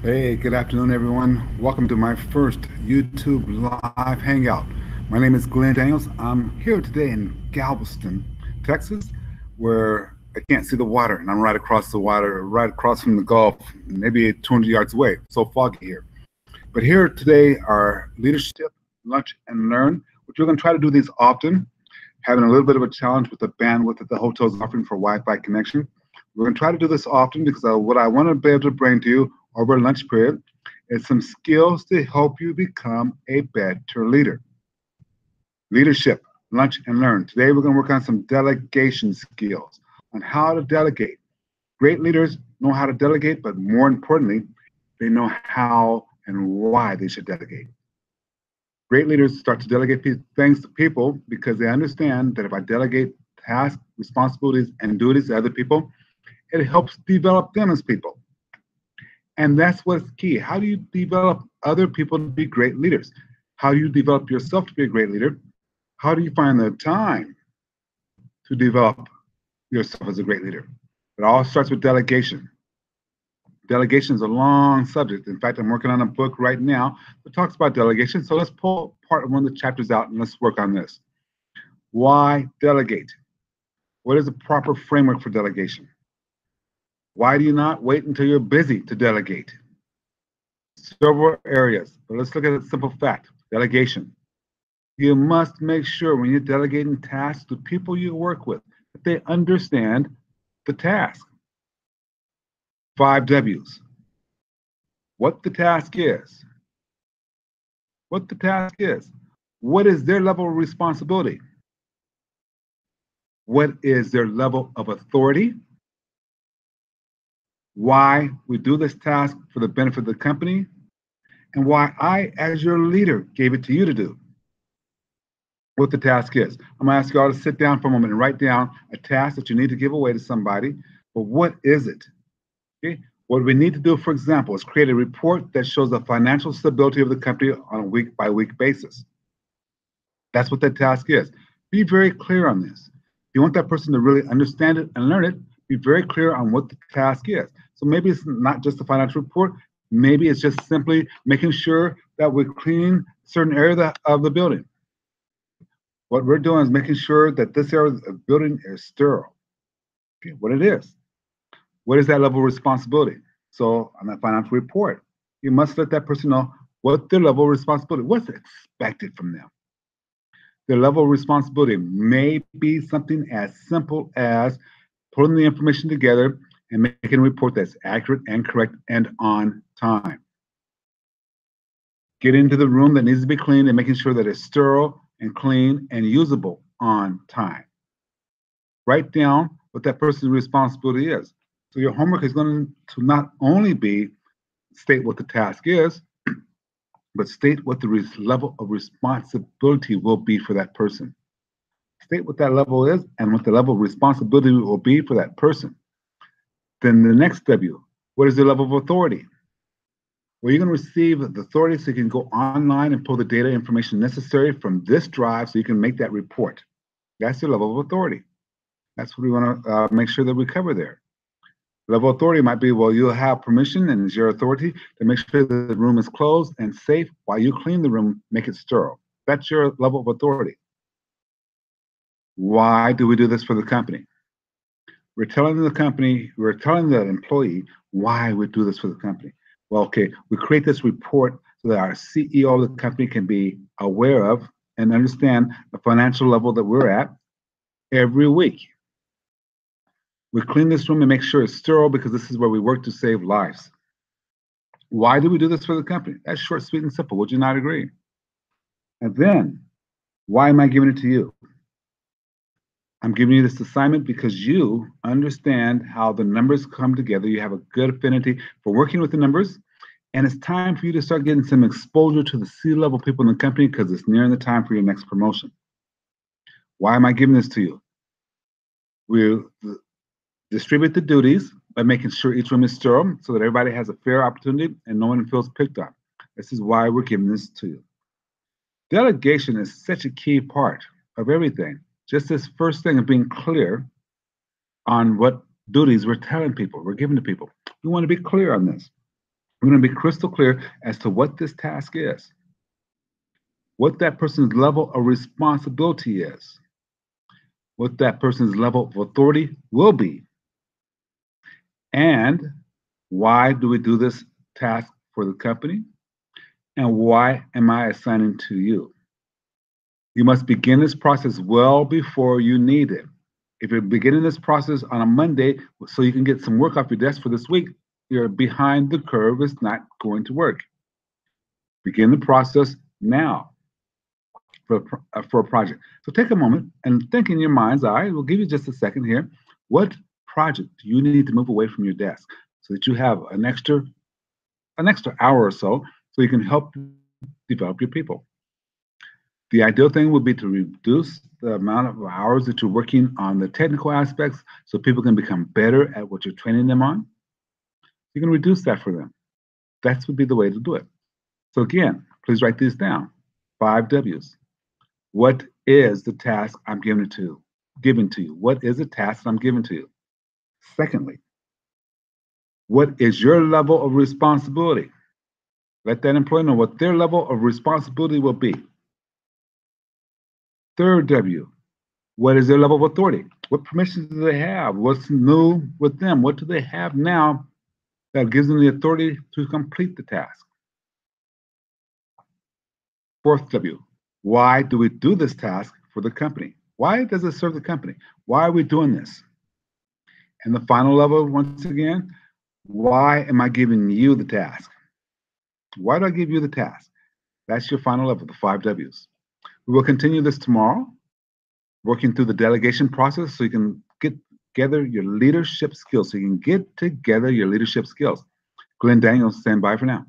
Hey, good afternoon, everyone. Welcome to my first YouTube Live Hangout. My name is Glenn Daniels. I'm here today in Galveston, Texas, where I can't see the water, and I'm right across the water, right across from the Gulf, maybe 200 yards away. So foggy here. But here today are leadership, lunch, and learn, which we're going to try to do these often, having a little bit of a challenge with the bandwidth that the hotel is offering for Wi-Fi connection. We're going to try to do this often because what I want to be able to bring to you over lunch period is some skills to help you become a better leader. Leadership, lunch, and learn. Today we're going to work on some delegation skills on how to delegate. Great leaders know how to delegate, but more importantly, they know how and why they should delegate. Great leaders start to delegate things to people because they understand that if I delegate tasks, responsibilities, and duties to other people, it helps develop them as people. And that's what's key. How do you develop other people to be great leaders? How do you develop yourself to be a great leader? How do you find the time to develop yourself as a great leader? It all starts with delegation. Delegation is a long subject. In fact, I'm working on a book right now that talks about delegation. So let's pull part of one of the chapters out and let's work on this. Why delegate? What is the proper framework for delegation? Why do you not wait until you're busy to delegate? Several areas, but let's look at a simple fact. Delegation. You must make sure when you're delegating tasks to people you work with that they understand the task. 5 W's. What the task is. What the task is. What is their level of responsibility? What is their level of authority? Why we do this task for the benefit of the company, and why I, as your leader, gave it to you to do. What the task is. I'm going to ask you all to sit down for a moment and write down a task that you need to give away to somebody, but what is it? Okay? What we need to do, for example, is create a report that shows the financial stability of the company on a week-by-week basis. That's what that task is. Be very clear on this. If you want that person to really understand it and learn it, be very clear on what the task is. So maybe it's not just a financial report. Maybe it's just simply making sure that we clean certain area of the building. What we're doing is making sure that this area of the building is sterile. Okay, what it is. What is that level of responsibility? So on that financial report, you must let that person know what their level of responsibility, what's expected from them. Their level of responsibility may be something as simple as putting the information together and making a report that's accurate and correct and on time. Get into the room that needs to be cleaned and making sure that it's sterile and clean and usable on time. Write down what that person's responsibility is. So your homework is going to not only be state what the task is, but state what the level of responsibility will be for that person. State what that level is and what the level of responsibility will be for that person. Then the next W, what is the level of authority? Well, you're going to receive the authority so you can go online and pull the data information necessary from this drive so you can make that report. That's your level of authority. That's what we want to make sure that we cover there. Level of authority might be, well, you'll have permission and it's your authority to make sure that the room is closed and safe while you clean the room, make it sterile. That's your level of authority. Why do we do this for the company? We're telling the company, we're telling the employee why we do this for the company. Well, okay, we create this report so that our CEO of the company can be aware of and understand the financial level that we're at every week. We clean this room and make sure it's sterile because this is where we work to save lives. Why do we do this for the company? That's short, sweet, and simple. Would you not agree? And then, why am I giving it to you? I'm giving you this assignment because you understand how the numbers come together. You have a good affinity for working with the numbers, and it's time for you to start getting some exposure to the C-level people in the company because it's nearing the time for your next promotion. Why am I giving this to you? We'll distribute the duties by making sure each room is sterile so that everybody has a fair opportunity and no one feels picked on. This is why we're giving this to you. Delegation is such a key part of everything. Just this first thing of being clear on what duties we're telling people, we're giving to people. We want to be clear on this. We're going to be crystal clear as to what this task is, what that person's level of responsibility is, what that person's level of authority will be, and why do we do this task for the company, and why am I assigning to you? You must begin this process well before you need it. If you're beginning this process on a Monday so you can get some work off your desk for this week, you're behind the curve. It's not going to work. Begin the process now for a project. So take a moment and think in your mind's eye. We'll give you just a second here. What project do you need to move away from your desk so that you have an extra hour or so you can help develop your people? The ideal thing would be to reduce the amount of hours that you're working on the technical aspects so people can become better at what you're training them on. You can reduce that for them. That would be the way to do it. So again, please write these down. 5 W's. What is the task I'm giving to you? What is the task I'm giving to you? Secondly, what is your level of responsibility? Let that employee know what their level of responsibility will be. Third W, what is their level of authority? What permissions do they have? What's new with them? What do they have now that gives them the authority to complete the task? Fourth W, why do we do this task for the company? Why does it serve the company? Why are we doing this? And the final level, once again, why am I giving you the task? Why do I give you the task? That's your final level, the 5 W's. We will continue this tomorrow, working through the delegation process so you can get together your leadership skills. Glenn Daniels, stand by for now.